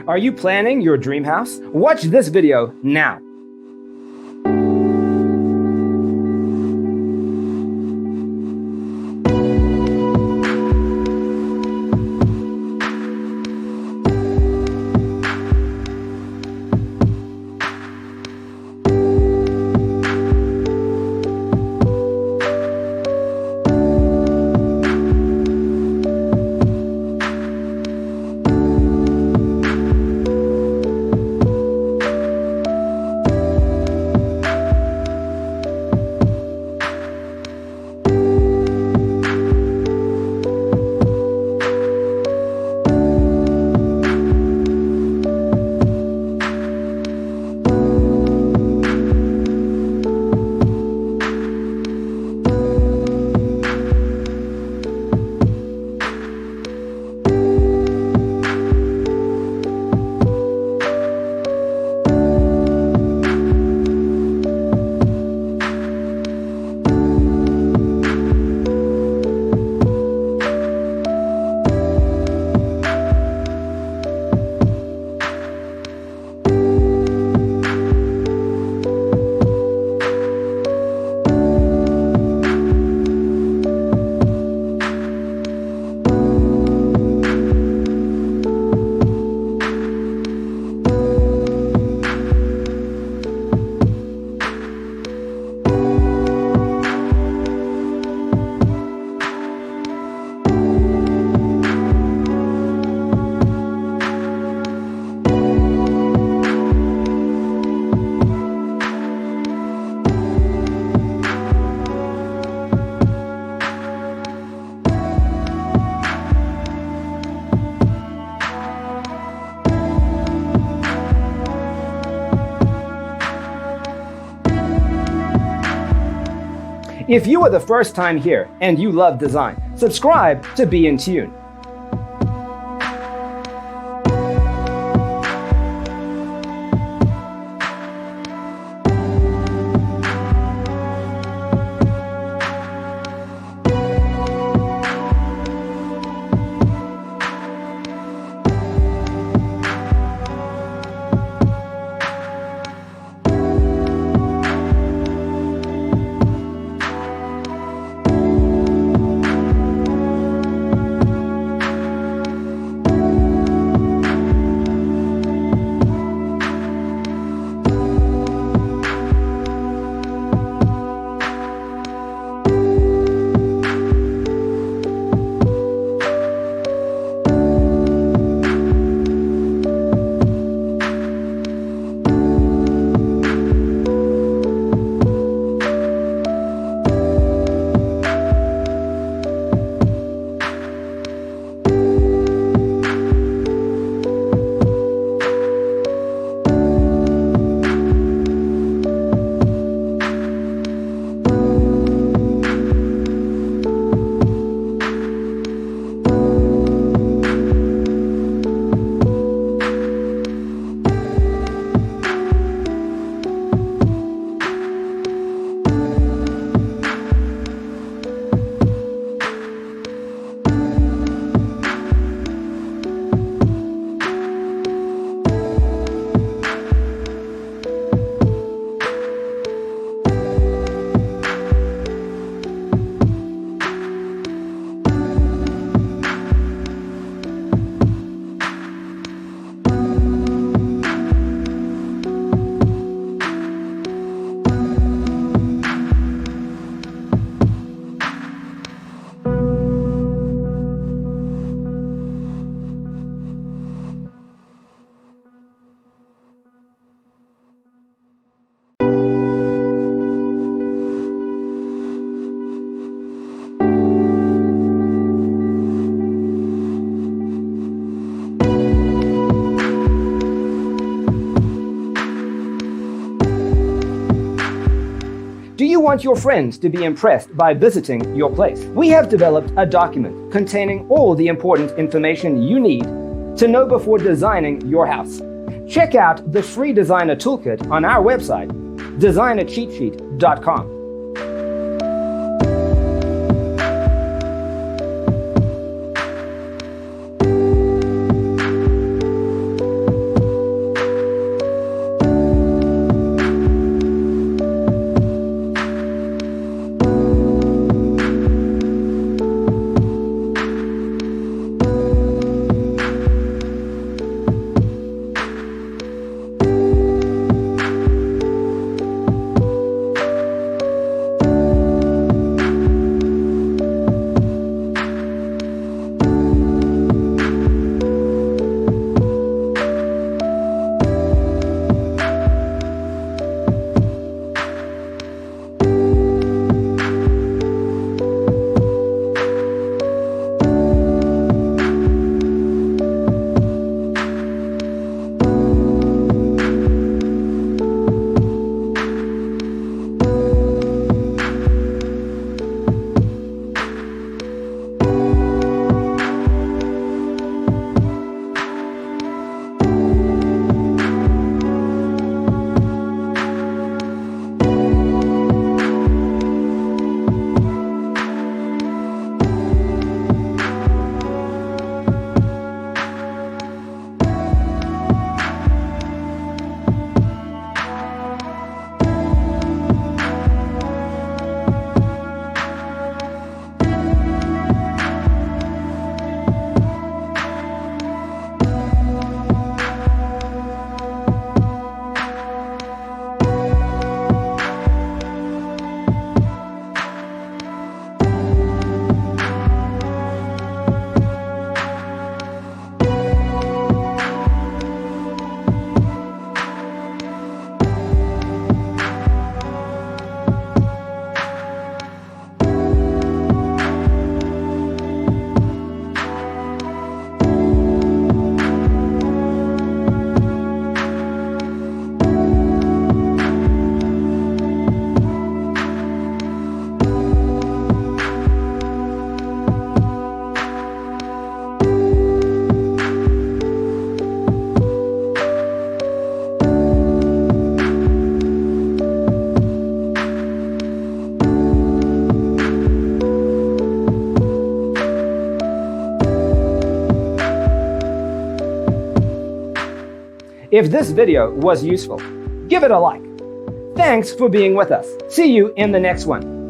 Are you planning your dream house? Watch this video now. If you are the first time here and you love design, subscribe to Be in Tune. Do you want your friends to be impressed by visiting your place? We have developed a document containing all the important information you need to know before designing your house. Check out the free designer toolkit on our website, designercheatsheet.com. If this video was useful, give it a like. Thanks for being with us. See you in the next one.